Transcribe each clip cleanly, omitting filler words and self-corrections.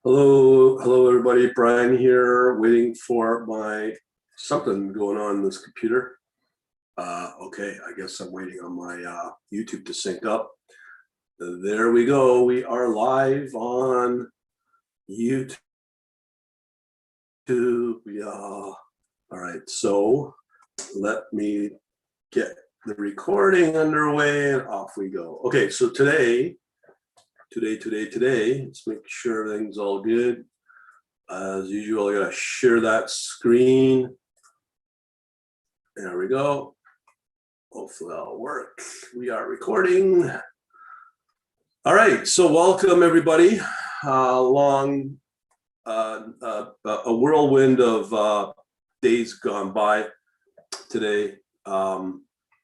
Hello, everybody. Brian here, waiting for something going on in this computer. Okay, I guess I'm waiting on my YouTube to sync up. There we go. We are live on YouTube. All right, so let me get the recording underway and off we go. Okay, so today, let's make sure everything's all good. As usual, I gotta share that screen. There we go. Hopefully that'll work. We are recording. All right, so welcome everybody along a whirlwind of days gone by today.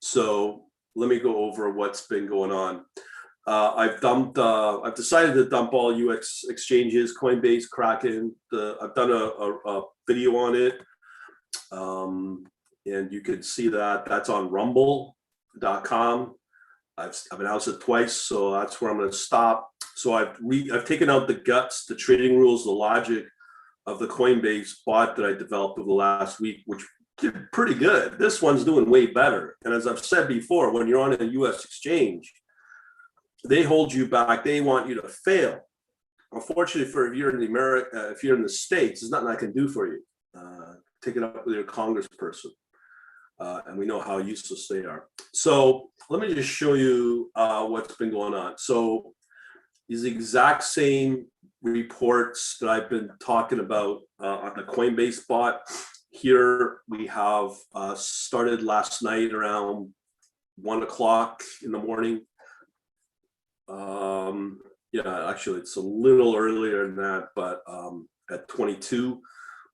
So let me go over what's been going on. I've decided to dump all UX exchanges, Coinbase, Kraken. I've done a video on it, and you can see that's on rumble.com. I've announced it twice, so that's where I'm going to stop. So I've taken out the guts, the trading rules, the logic of the Coinbase bot that I developed over the last week, which did pretty good. This one's doing way better. And as I've said before, when you're on a US exchange, they hold you back. They want you to fail. Unfortunately, if you're in the States, there's nothing I can do for you. Take it up with your congressperson, and we know how useless they are. So let me just show you what's been going on. So these exact same reports that I've been talking about on the Coinbase bot. Here we have started last night around 1 o'clock in the morning. Yeah, actually it's a little earlier than that, but at 22.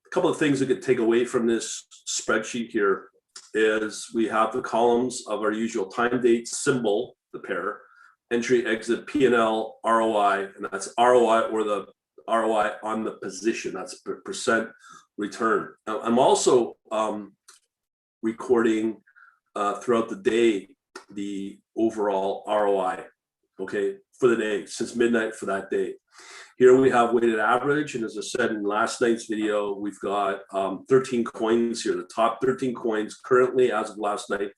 A couple of things we could take away from this spreadsheet here is we have the columns of our usual time date symbol, the pair, entry, exit, P&L, ROI, and that's ROI or the ROI on the position. That's percent return. Now, I'm also recording throughout the day the overall ROI, okay, for the day, since midnight for that day. Here we have weighted average, and as I said in last night's video, we've got 13 coins here. The top 13 coins currently, as of last night,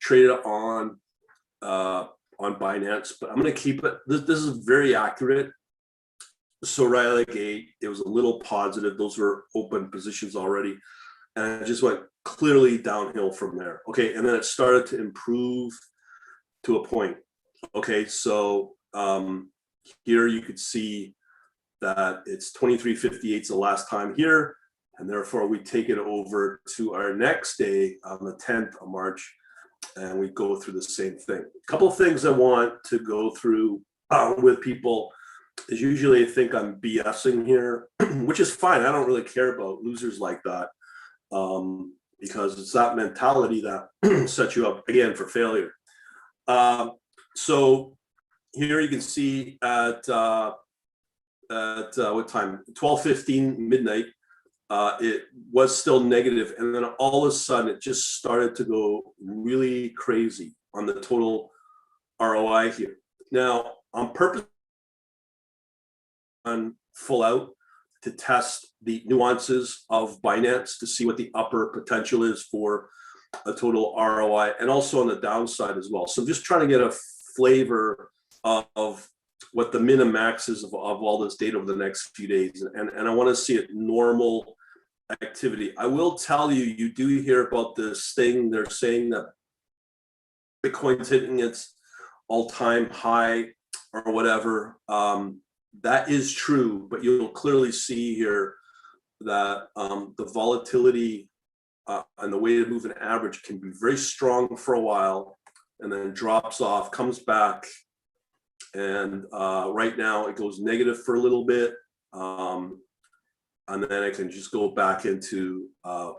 traded on Binance, but I'm going to keep it. This is very accurate. So right out of the gate, it was a little positive. Those were open positions already, and it just went clearly downhill from there. Okay, and then it started to improve to a point. Okay, so here you could see that it's 23.58 the last time here, and therefore we take it over to our next day on the 10th of March, and we go through the same thing. A couple of things I want to go through with people is usually I think I'm BSing here, which is fine. I don't really care about losers like that because it's that mentality that sets you up again for failure. So here you can see at what time? 12:15 midnight. It was still negative, and then all of a sudden it just started to go really crazy on the total ROI here. Now, on purpose, on full out to test the nuances of Binance to see what the upper potential is for a total ROI, and also on the downside as well. So I'm just trying to get a flavor of what the min and max is of all this data over the next few days. And I want to see it normal activity. I will tell you, you do hear about this thing. They're saying that Bitcoin's hitting its all-time high or whatever. That is true, but you'll clearly see here that the volatility and the weighted moving average can be very strong for a while and then drops off, comes back, and right now it goes negative for a little bit, and then it can just go back into a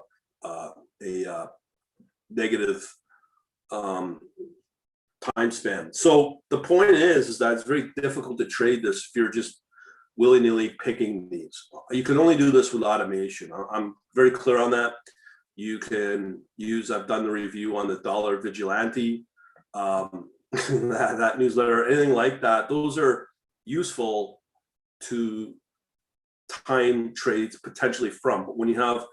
negative time span. So the point is that it's very difficult to trade this if you're just willy-nilly picking these. You can only do this with automation. I'm very clear on that. You can use, I've done the review on the Dollar Vigilante, that newsletter, anything like that. Those are useful to time trades potentially from. But when you have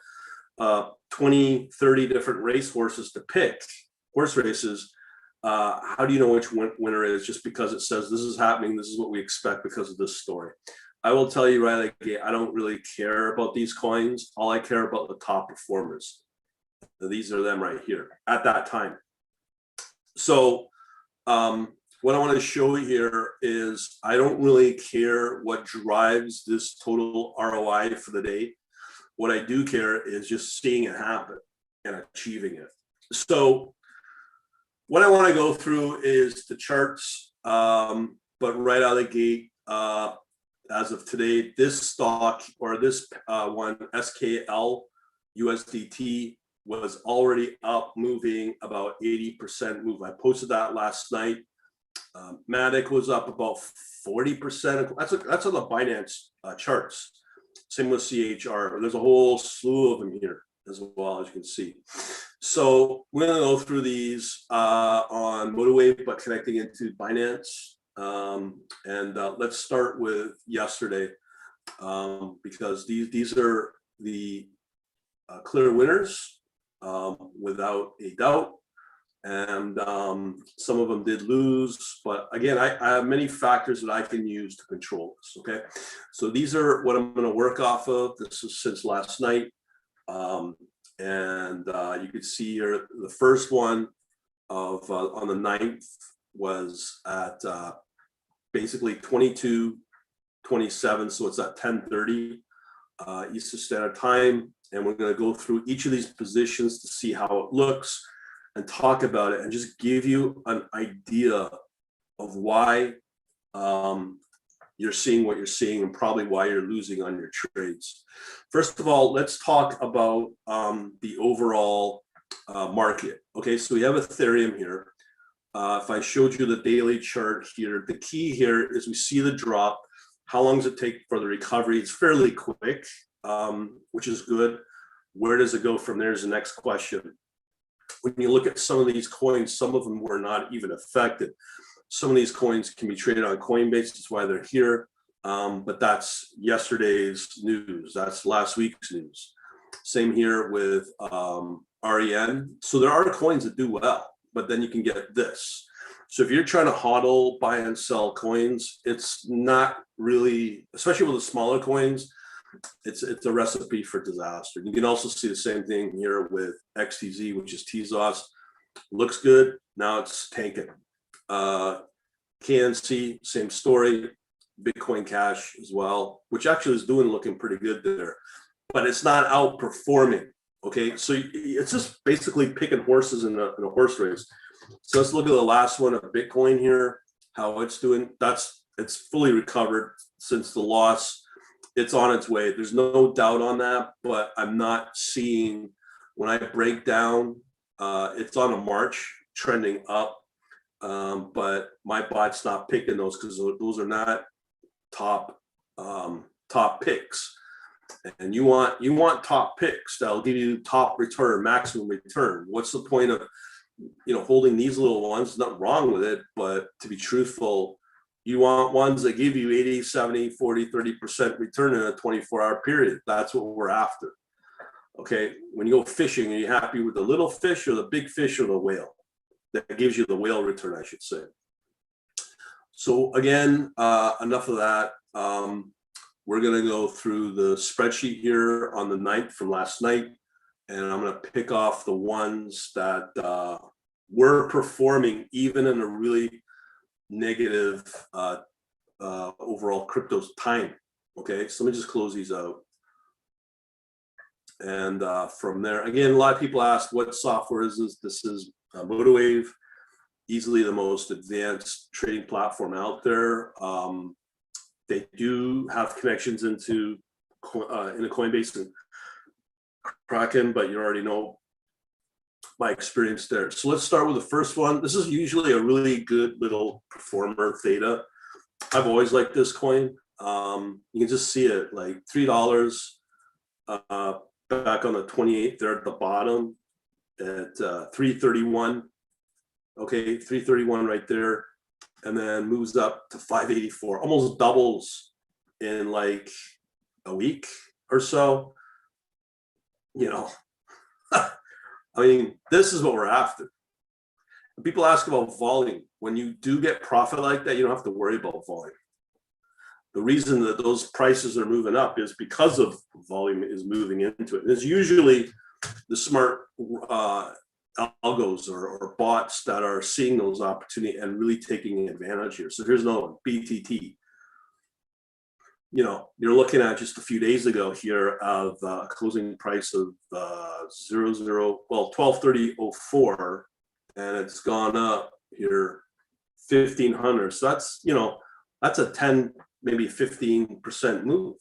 20, 30 different race horses to pick, horse races, how do you know which winner is just because it says this is happening, this is what we expect because of this story? I will tell you right away, I don't really care about these coins. All I care about the top performers. These are them right here at that time. So what I want to show you here is I don't really care what drives this total ROI for the day. What I do care is just seeing it happen and achieving it. So what I want to go through is the charts, but right out of the gate, as of today, this stock or this one, SKL USDT, was already up, moving about 80% move. I posted that last night. Matic was up about 40%. That's on the Binance charts. Same with CHR. There's a whole slew of them here as well, as you can see. So we're going to go through these on MotiveWave, but connecting into Binance. Let's start with yesterday, because these are the clear winners without a doubt. And some of them did lose, but again, I have many factors that I can use to control this. Okay, so these are what I'm going to work off of. This is since last night, you can see here the first one of on the 9th was at basically 22:27, so it's at 10:30 Eastern Standard Time, and we're going to go through each of these positions to see how it looks and talk about it and just give you an idea of why you're seeing what you're seeing and probably why you're losing on your trades. First of all, let's talk about the overall market. Okay, so we have Ethereum here. If I showed you the daily chart here, the key here is we see the drop. How long does it take for the recovery? It's fairly quick, which is good. Where does it go from there is the next question. When you look at some of these coins, some of them were not even affected. Some of these coins can be traded on Coinbase. That's why they're here. But that's yesterday's news. That's last week's news. Same here with REN. So there are coins that do well, but then you can get this. So if you're trying to hodl, buy and sell coins, it's not really, especially with the smaller coins, it's a recipe for disaster. You can also see the same thing here with XTZ, which is Tezos. Looks good. Now it's tanking. KNC, same story. Bitcoin Cash as well, which actually is looking pretty good there, but it's not outperforming. Okay, so it's just basically picking horses in a horse race. So let's look at the last one of Bitcoin here, how it's doing. It's fully recovered since the loss. It's on its way. There's no doubt on that, but I'm not seeing, when I break down, it's on a march trending up, but my bot's not picking those because those are not top picks. And you want top picks that'll give you top return, maximum return. What's the point of holding these little ones? Nothing wrong with it, but to be truthful, you want ones that give you 80, 70, 40, 30% return in a 24-hour period. That's what we're after. Okay, when you go fishing, are you happy with the little fish or the big fish or the whale? That gives you the whale return, I should say. So again, enough of that. We're going to go through the spreadsheet here on the 9th from last night, and I'm going to pick off the ones that were performing even in a really negative overall crypto time. Okay, so let me just close these out. And from there, again, a lot of people ask, what software is this? This is MotiveWave, easily the most advanced trading platform out there. They do have connections into Coinbase and Kraken, but you already know my experience there. So let's start with the first one. This is usually a really good little performer, Theta. I've always liked this coin. You can just see it, like $3 back on the 28th there at the bottom at 331. Okay, 331 right there, and then moves up to 584, almost doubles in like a week or so, you know, I mean, this is what we're after. People ask about volume. When you do get profit like that, you don't have to worry about volume. The reason that those prices are moving up is because of volume is moving into it. And it's usually the smart algos or bots that are seeing those opportunity and really taking advantage here. So here's another one, BTT. You know, you're looking at just a few days ago here of a closing price of 1230.04, and it's gone up here 1500. So that's, you know, that's a 10, maybe 15% move.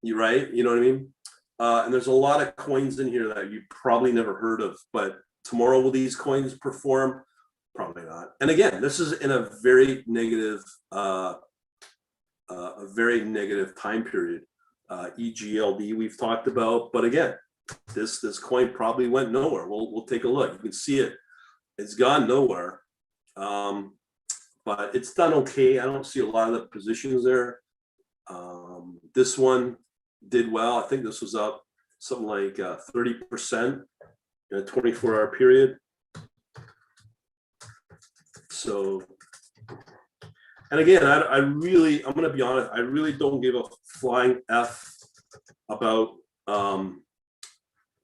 You right? You know what I mean? And there's a lot of coins in here that you probably never heard of, but tomorrow will these coins perform? Probably not. And again, this is in a very negative time period. EGLD we've talked about, but again, this coin probably went nowhere. We'll take a look. You can see it. It's gone nowhere, but it's done okay. I don't see a lot of the positions there. This one did well. I think this was up something like 30% in a 24-hour period. So, and again, I'm going to be honest, I really don't give a flying F about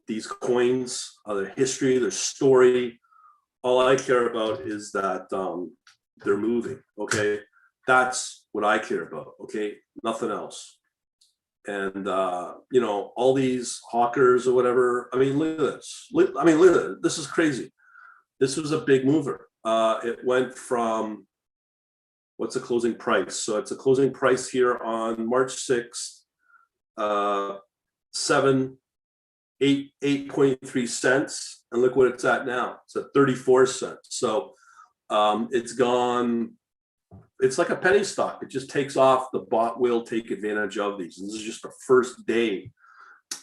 these coins, their history, their story. All I care about is that they're moving, okay? That's what I care about, okay? Nothing else. And, you know, all these hawkers or whatever, I mean, look at this. Look at it. This is crazy. This was a big mover. It went from, what's the closing price? So it's a closing price here on March 6th, 8.3 cents. And look what it's at now. It's at 34 cents. So it's gone. It's like a penny stock. It just takes off. The bot will take advantage of these. And this is just the first day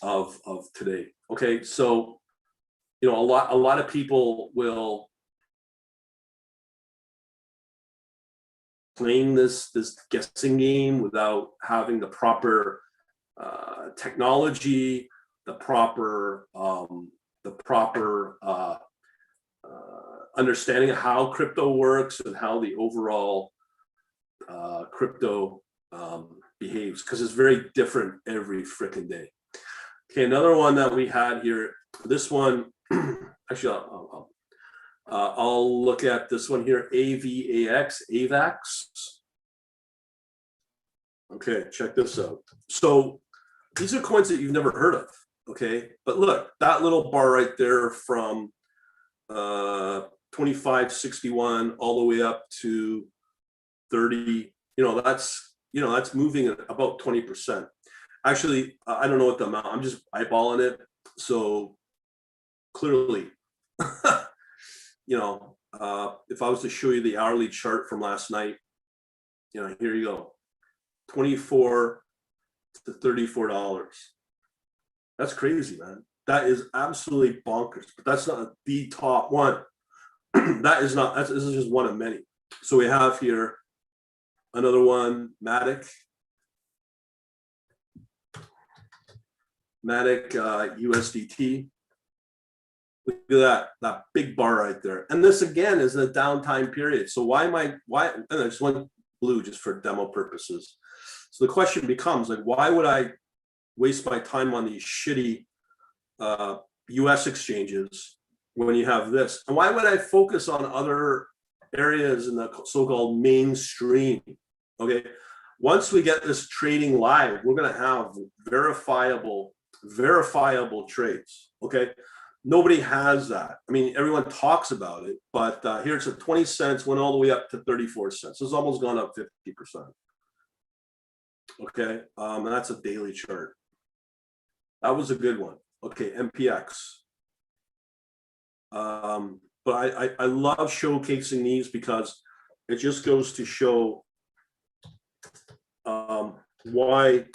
of today. Okay, so you know, a lot of people will playing this guessing game without having the proper technology, the proper understanding of how crypto works and how the overall crypto behaves, because it's very different every freaking day. Okay, another one that we had here. This one, actually, I'll look at this one here. Avax. Okay, check this out. So these are coins that you've never heard of. Okay, but look, that little bar right there from 25.61 all the way up to 30. You know, that's moving at about 20%. Actually, I don't know what the amount. I'm just eyeballing it. So clearly, you know, if I was to show you the hourly chart from last night, you know, here you go, $24 to $34. That's crazy, man. That is absolutely bonkers. But that's not the top one. This is just one of many. So we have here another one, Matic USDT. Look at that big bar right there. And this again is a downtime period. So why? And I just went blue just for demo purposes. So the question becomes, like, why would I waste my time on these shitty US exchanges when you have this? And why would I focus on other areas in the so-called mainstream? Okay, once we get this trading live, we're going to have verifiable trades. Okay, nobody has that. I mean, everyone talks about it, but here it's at 20 cents, went all the way up to 34 cents. It's almost gone up 50%. Okay, and that's a daily chart. That was a good one. Okay, MPX. But I love showcasing these because it just goes to show why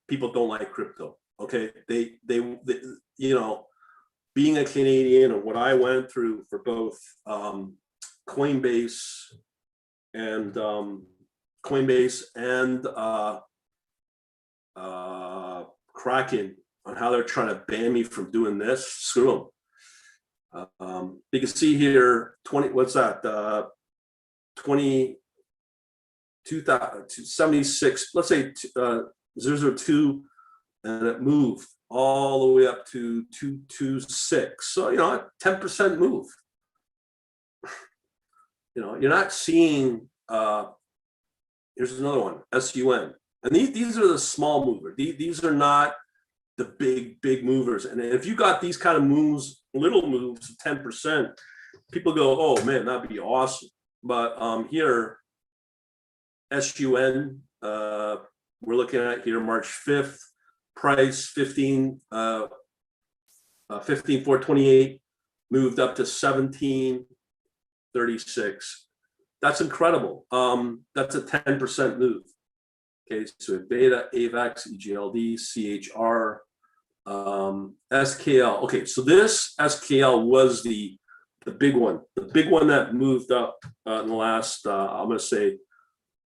people don't like crypto. Okay, they you know, being a Canadian and what I went through for both Coinbase and Kraken on how they're trying to ban me from doing this. Screw them. You can see here 20. What's that? 22,76. Let's say 002, and it moved all the way up to 226. So 10% move. You're not seeing. Here's another one, SUN. And these are the small movers. These are not the big movers. And if you got these kind of moves, little moves, 10%, people go, oh man, that'd be awesome. But here, SUN, we're looking at here March 5th, price 15,428, moved up to 1736. That's incredible. That's a 10% move. Okay, so Beta, Avax, EGLD, CHR, SKL. Okay, so this SKL was the big one that moved up in the last, I'm going to say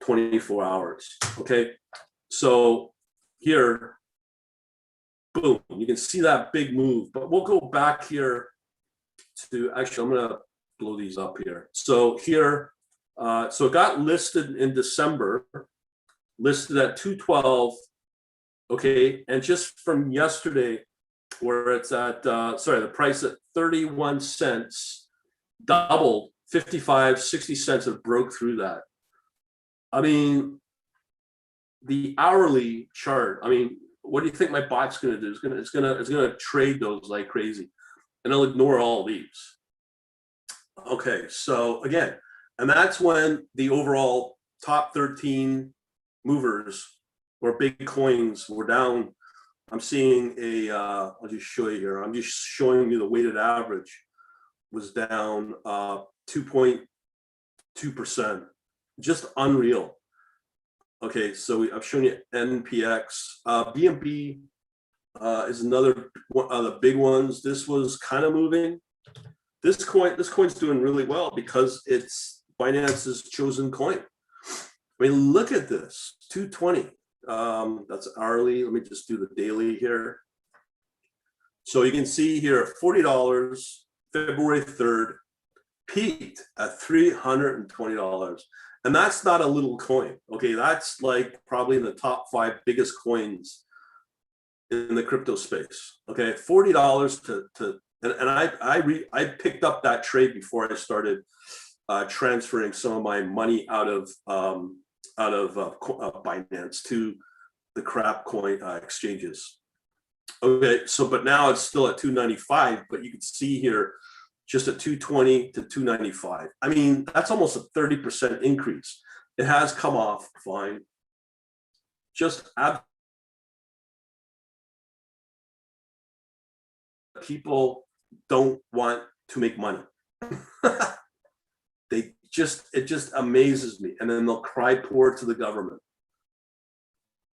24 hours. Okay, so here, boom, you can see that big move, but we'll go back here to, actually, I'm going to blow these up here. So here, so it got listed in December, listed at 212. Okay, and just from yesterday, where it's at, the price at 31 cents, doubled, 55, 60 cents, it broke through that. I mean, the hourly chart, I mean, what do you think my bot's going to do? It's going to trade those like crazy, and it'll ignore all these. Okay, so again, and that's when the overall top 13 movers or big coins were down. I'm seeing I'll just show you here. I'm just showing you the weighted average was down 2.2%. Just unreal. Okay, so I've shown you NPX. BNB is another one of the big ones. This was kind of moving. This coin's doing really well because it's Binance's chosen coin. I mean, look at this, 220. That's hourly. Let me just do the daily here. So you can see here, $40, February 3rd, peaked at $320. And that's not a little coin. Okay, that's like probably in the top 5 biggest coins in the crypto space. Okay, $40 to and I picked up that trade before I started transferring some of my money out of Binance to the crap coin exchanges. Okay, so but now it's still at 295, but you can see here just at 220 to 295. I mean, that's almost a 30% increase. It has come off fine. Just people don't want to make money. It just amazes me. And then they'll cry poor to the government.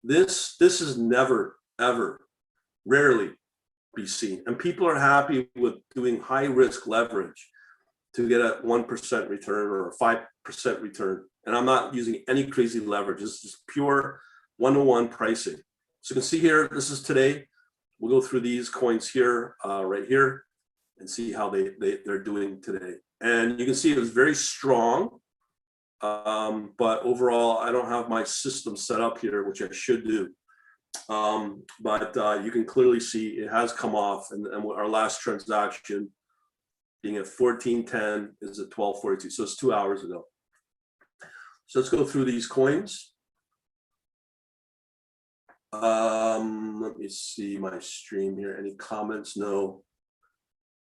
This is never, ever, rarely be seen. And people are happy with doing high risk leverage to get a 1% return or a 5% return. And I'm not using any crazy leverage. This is pure one-to-one pricing. So you can see here, this is today. We'll go through these coins here, right here, and see how they're doing today. And you can see it was very strong. But overall, I don't have my system set up here, which I should do. But you can clearly see it has come off, and our last transaction being at 1410 is at 1242. So it's 2 hours ago. So let's go through these coins. Let me see my stream here. Any comments? No.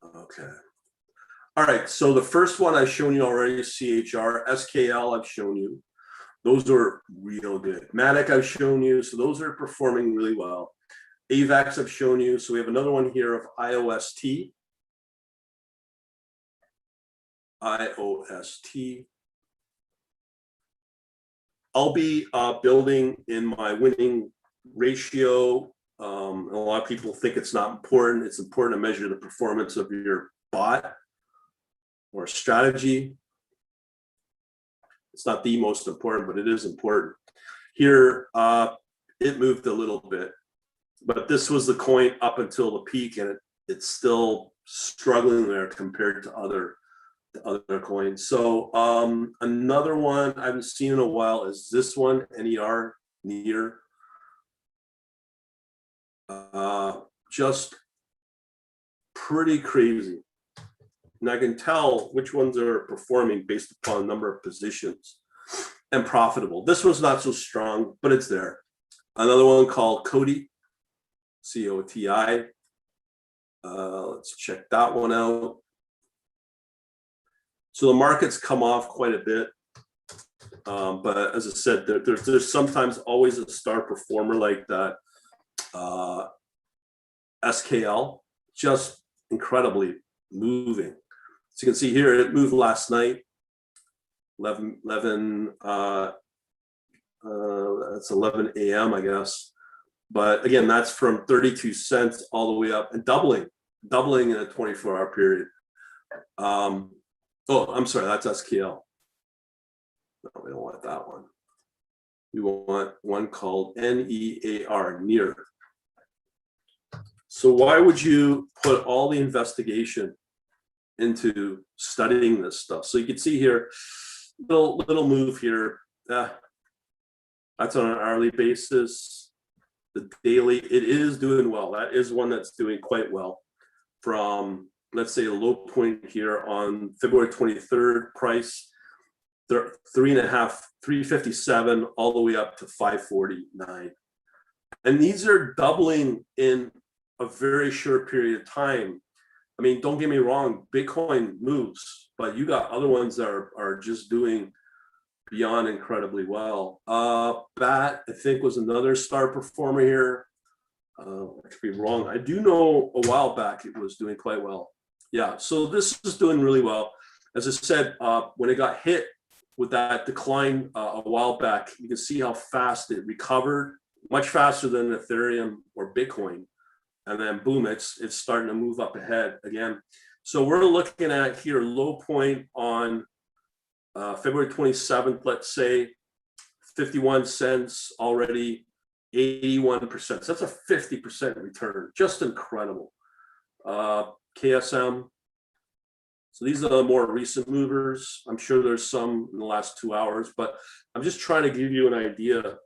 Okay. All right. So the first one I've shown you already, CHR, SKL I've shown you. Those are real good. Matic I've shown you. So those are performing really well. Avax I've shown you. So we have another one here of IOST. IOST. I'll be building in my winning ratio. A lot of people think it's not important. It's important to measure the performance of your bot or strategy. It's not the most important, but it is important. Here, it moved a little bit, but this was the coin up until the peak, and it's still struggling there compared to other coins. So another one I haven't seen in a while is this one, NER, near. Just pretty crazy. And I can tell which ones are performing based upon number of positions and profitable. This one's not so strong, but it's there. Another one called Coti, COTI. Let's check that one out. So the market's come off quite a bit. But as I said, there's sometimes always a star performer like that. SKL, just incredibly moving. So you can see here, it moved last night, 11 that's 11 a.m. I guess. But again, that's from 32 cents all the way up and doubling in a 24-hour period. Oh, I'm sorry, that's SKL. No, we don't want that one. We want one called NEAR, near. So why would you put all the investigation into studying this stuff? So you can see here, little move here. That's on an hourly basis. The daily, it is doing well. That is one that's doing quite well. From, let's say, a low point here on February 23rd, price 357 all the way up to 549. And these are doubling in a very short period of time. I mean, don't get me wrong, Bitcoin moves, but you got other ones that are just doing beyond incredibly well. BAT, I think, was another star performer here. I could be wrong. I do know a while back it was doing quite well. Yeah, so this is doing really well. As I said, when it got hit with that decline a while back, you can see how fast it recovered, much faster than Ethereum or Bitcoin. And then boom, it's starting to move up ahead again. So we're looking at here low point on February 27th, let's say 51 cents already, 81%. So that's a 50% return, just incredible. KSM. So these are the more recent movers. I'm sure there's some in the last 2 hours, but I'm just trying to give you an idea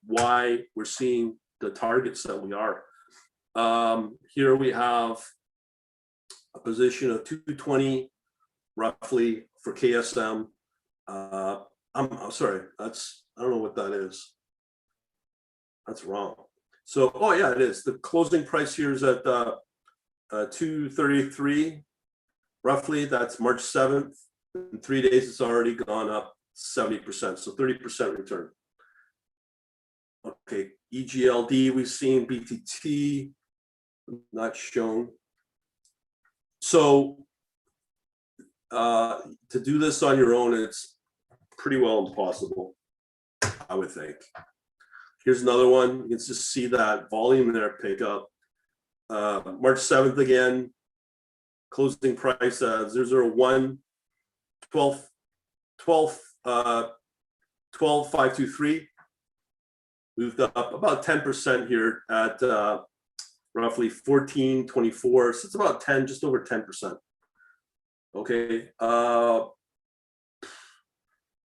why we're seeing the targets that we are. Here we have a position of 220 roughly for KSM. I'm sorry, I don't know what that is. That's wrong. So, oh yeah, it is. The closing price here is at 233 roughly. That's March 7th. In 3 days, it's already gone up 70%, so 30% return. Okay, EGLD, we've seen BTT, not shown. So to do this on your own, it's pretty well impossible, I would think. Here's another one. You can just see that volume there pick up. March 7th again, closing price 001, 12,523. Moved up about 10% here at roughly 14.24. So it's about 10, just over 10%. Okay.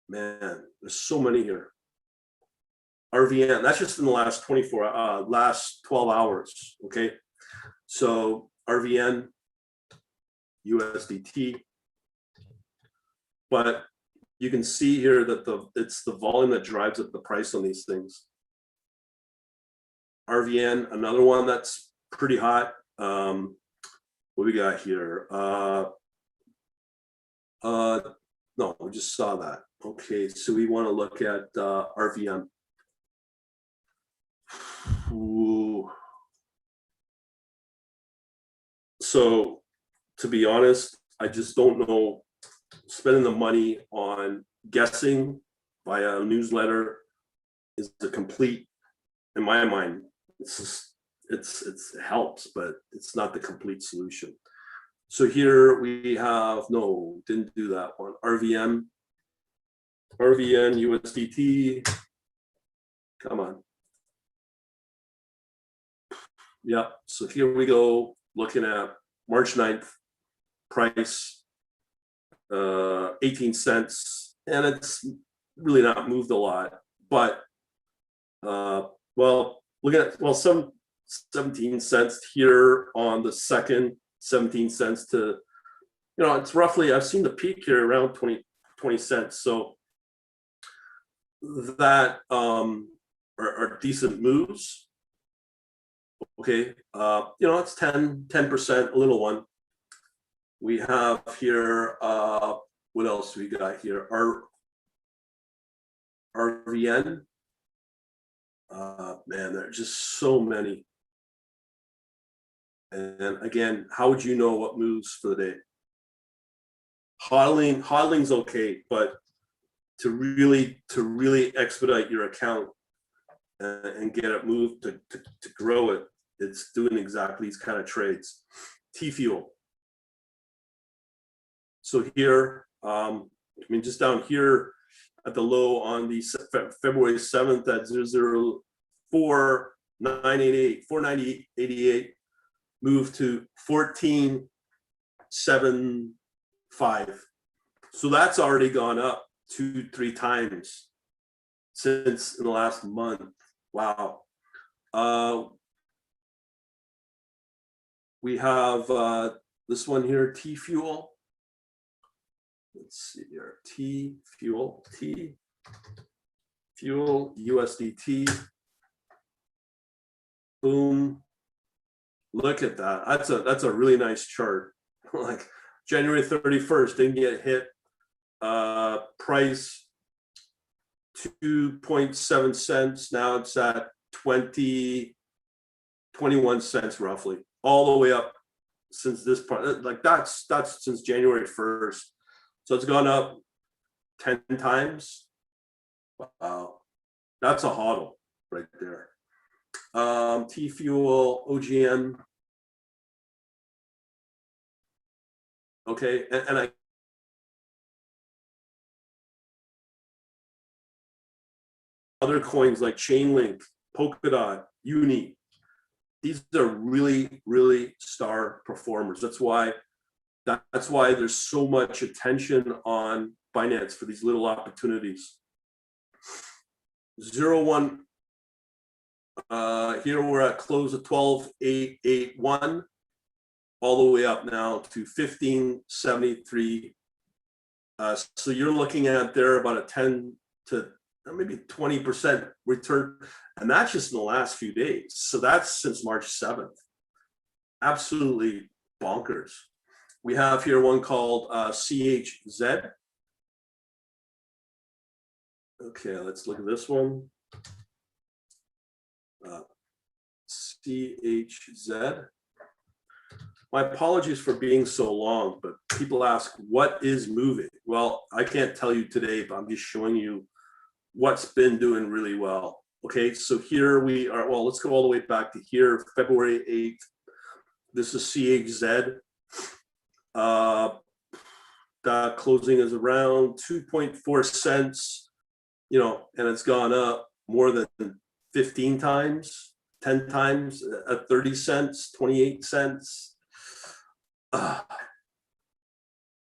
Man, there's so many here. RVN, that's just in the last last 12 hours. Okay. So RVN, USDT. But you can see here that it's the volume that drives up the price on these things. RVN, another one that's pretty hot. What we got here? No, we just saw that. Okay, so we want to look at RVM. Ooh. So, to be honest, I just don't know. Spending the money on guessing via a newsletter is the complete, in my mind, it helps, but it's not the complete solution. So here we have, no, didn't do that one. RVN, USDT. Come on. Yeah, so here we go, looking at March 9th, price 18 cents, and it's really not moved a lot, but well, look at, well, some 17 cents here on the second, 17 cents to, it's roughly, I've seen the peak here around 20 cents. So that are decent moves. Okay, it's 10%, a little one. We have here, what else we got here? Our RVN. Man, there are just so many. And again, how would you know what moves for the day? Hodling's okay, but to really expedite your account and get it moved to grow it, it's doing exactly these kind of trades. T-Fuel. So here, just down here at the low on the February 7th at 004,988, moved to 14.75. So that's already gone up 2-3 times since in the last month. Wow. We have this one here, T-Fuel. Let's see here, T-Fuel, USDT. Boom. Look at that. That's a really nice chart. Like January 31st didn't get hit. Price 2.7 cents. Now it's at 21 cents roughly, all the way up since this part. Like that's since January 1st. So it's gone up 10 times. Wow, that's a hodl right there. T-Fuel, OGM. Okay, and I other coins like Chainlink, Polkadot, Uni. These are really star performers. That's why there's so much attention on Binance for these little opportunities. 0.1. Here we're at close of 12,881, all the way up now to 15.73. So you're looking at there about a 10 to maybe 20% return, and that's just in the last few days. So that's since March 7th. Absolutely bonkers. We have here one called CHZ. Okay, let's look at this one. CHZ. My apologies for being so long, but people ask, what is moving? Well, I can't tell you today, but I'm just showing you what's been doing really well. Okay, so here we are. Well, let's go all the way back to here, February 8th. This is CHZ. That closing is around 2.4 cents, and it's gone up more than 15 times, 10 times at 30 cents, 28 cents.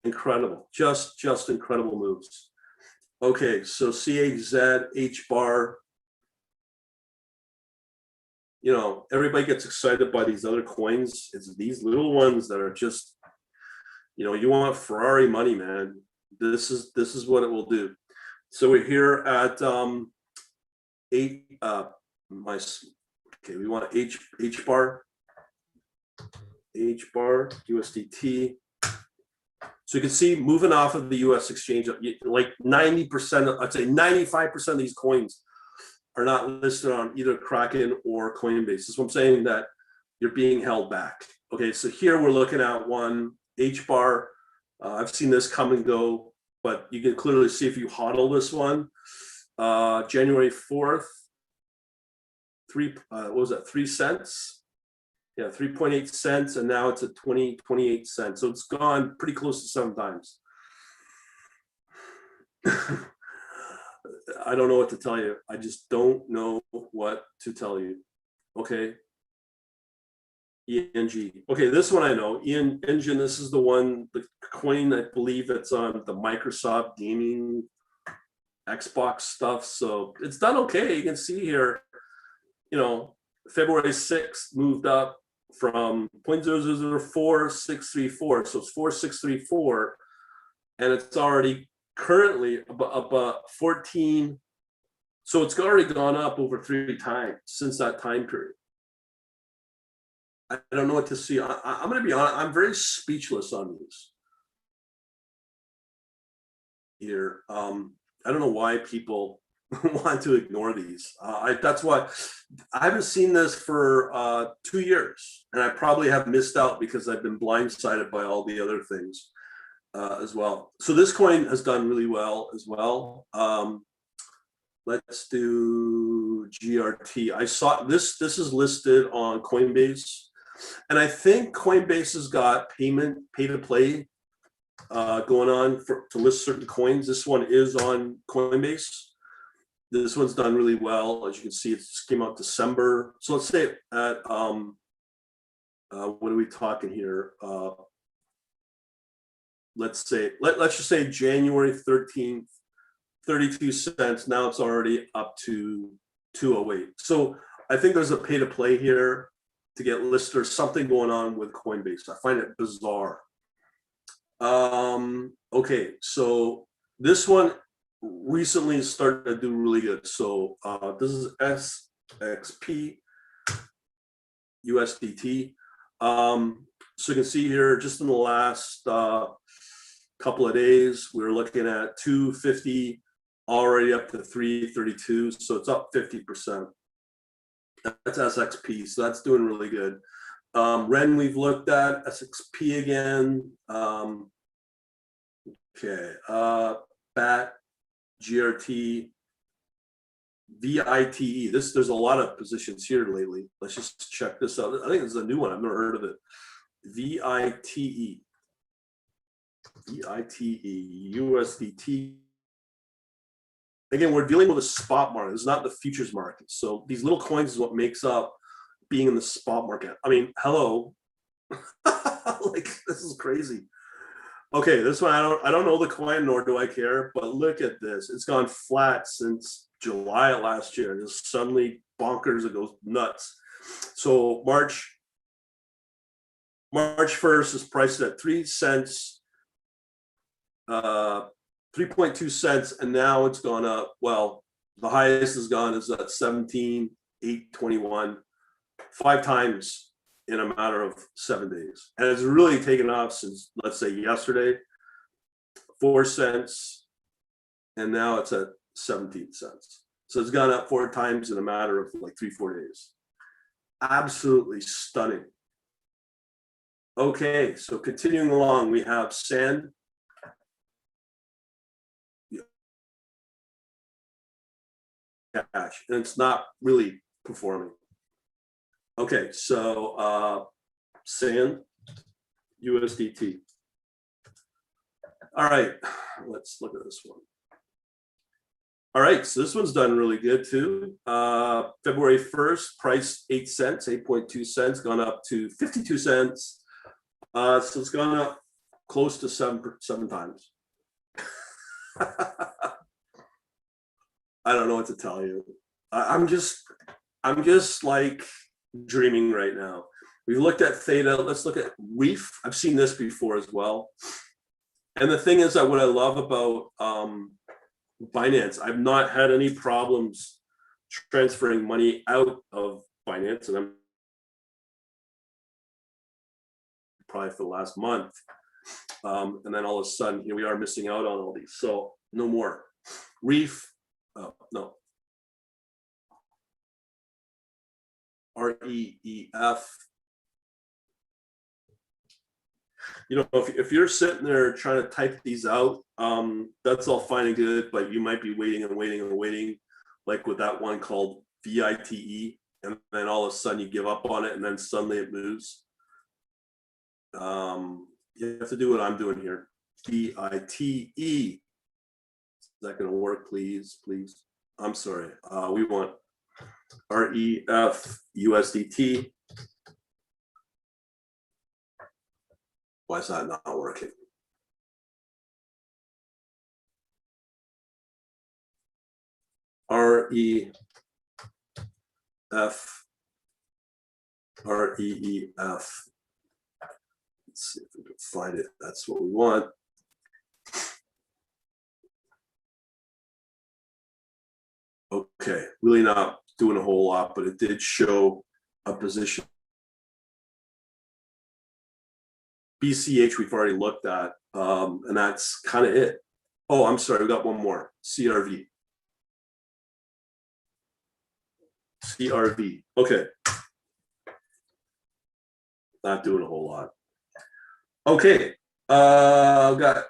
Incredible, just incredible moves. Okay, so CHZ, H-bar, everybody gets excited by these other coins. It's these little ones that are just, you want Ferrari money, man. This is what it will do. So we're here at we want H-bar, USDT. So you can see moving off of the US exchange, like 90%, I'd say 95% of these coins are not listed on either Kraken or Coinbase. That's what I'm saying, that you're being held back. Okay, so here we're looking at one H-bar. I've seen this come and go, but you can clearly see if you hodl this one, January 4th, 3 cents? Yeah, 3.8 cents, and now it's at 28 cents. So it's gone pretty close to 7 times. I don't know what to tell you. I just don't know what to tell you. Okay. ENG. Okay, this one I know. Engine, this is the one, the coin, I believe it's on the Microsoft gaming Xbox stuff. So it's done okay. You can see here, you know, February 6th moved up from 0.004634. So it's 4634. And it's already currently about 14. So it's already gone up over 3 times since that time period. I don't know what to see. I'm going to be honest. I'm very speechless on these here. I don't know why people want to ignore these. That's why I haven't seen this for 2 years, and I probably have missed out because I've been blindsided by all the other things as well. So this coin has done really well as well. Let's do GRT. I saw this. This is listed on Coinbase. And I think Coinbase has got pay to play going on to list certain coins. This one is on Coinbase. This one's done really well. As you can see, it came out December. So let's say at, what are we talking here? Let's just say January 13th, 32 cents. Now it's already up to 208. So I think there's a pay to play here to get listed, or something going on with Coinbase. I find it bizarre. Okay, so this one recently started to do really good. So this is SXP USDT. So you can see here, just in the last couple of days, we were looking at 250, already up to 332. So it's up 50%. That's SXP, so that's doing really good. Ren, we've looked at SXP again. Okay, BAT, GRT, VITE. There's a lot of positions here lately. Let's just check this out. I think it's a new one. I've never heard of it. VITE, USDT. Again, we're dealing with a spot market. It's not the futures market. So these little coins is what makes up being in the spot market. I mean, hello. Like, this is crazy. Okay, this one, I don't know the coin, nor do I care, but look at this. It's gone flat since July of last year. Just suddenly bonkers, it goes nuts. So March 1st is priced at 3 cents, 3.2 cents, and now it's gone up. Well, the highest has gone is at 17,821, 5 times in a matter of 7 days. And it's really taken off since, let's say, yesterday, 4 cents, and now it's at 17 cents. So it's gone up 4 times in a matter of like 3-4 days. Absolutely stunning. Okay, so continuing along, we have SAND. Cash, and it's not really performing. Okay, so SAND, USDT. All right, let's look at this one. All right, so this one's done really good too. February 1st, price 8 cents, 8.2 cents, gone up to 52 cents. So it's gone up close to seven times. I don't know what to tell you. I'm just like dreaming right now. We've looked at Theta. Let's look at Reef. I've seen this before as well. And the thing is that what I love about Binance, I've not had any problems transferring money out of Binance, and I'm probably for the last month. And then all of a sudden, here we are missing out on all these. So no more. Reef. No. REEF. You know, if you're sitting there trying to type these out, that's all fine and good, but you might be waiting and waiting and waiting, like with that one called VITE, and then all of a sudden you give up on it, and then suddenly it moves. You have to do what I'm doing here. VITE. Is that going to work, please? Please. I'm sorry. We want REF USDT. Why is that not working? REF. REEF. Let's see if we can find it. That's what we want. Okay, really not doing a whole lot, but it did show a position. BCH we've already looked at, and that's kind of it. Oh, I'm sorry, we got one more. CRV. CRV. Okay. Not doing a whole lot. Okay. I've got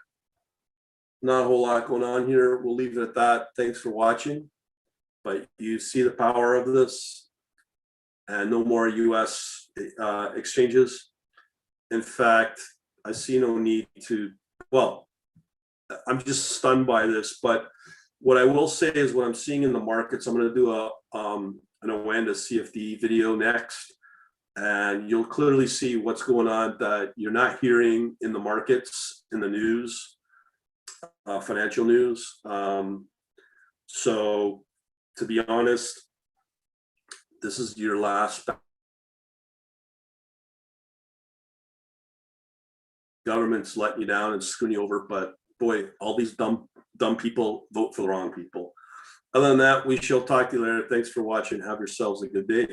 not a whole lot going on here. We'll leave it at that. Thanks for watching. But you see the power of this, and no more US exchanges. In fact, I see no need to, well, I'm just stunned by this, but what I will say is what I'm seeing in the markets, I'm going to do an Oanda CFD video next, and you'll clearly see what's going on that you're not hearing in the markets, in the news, financial news. So to be honest, this is your last. Government's letting you down and screwing you over, but boy, all these dumb people vote for the wrong people. Other than that, we shall talk to you later. Thanks for watching. Have yourselves a good day.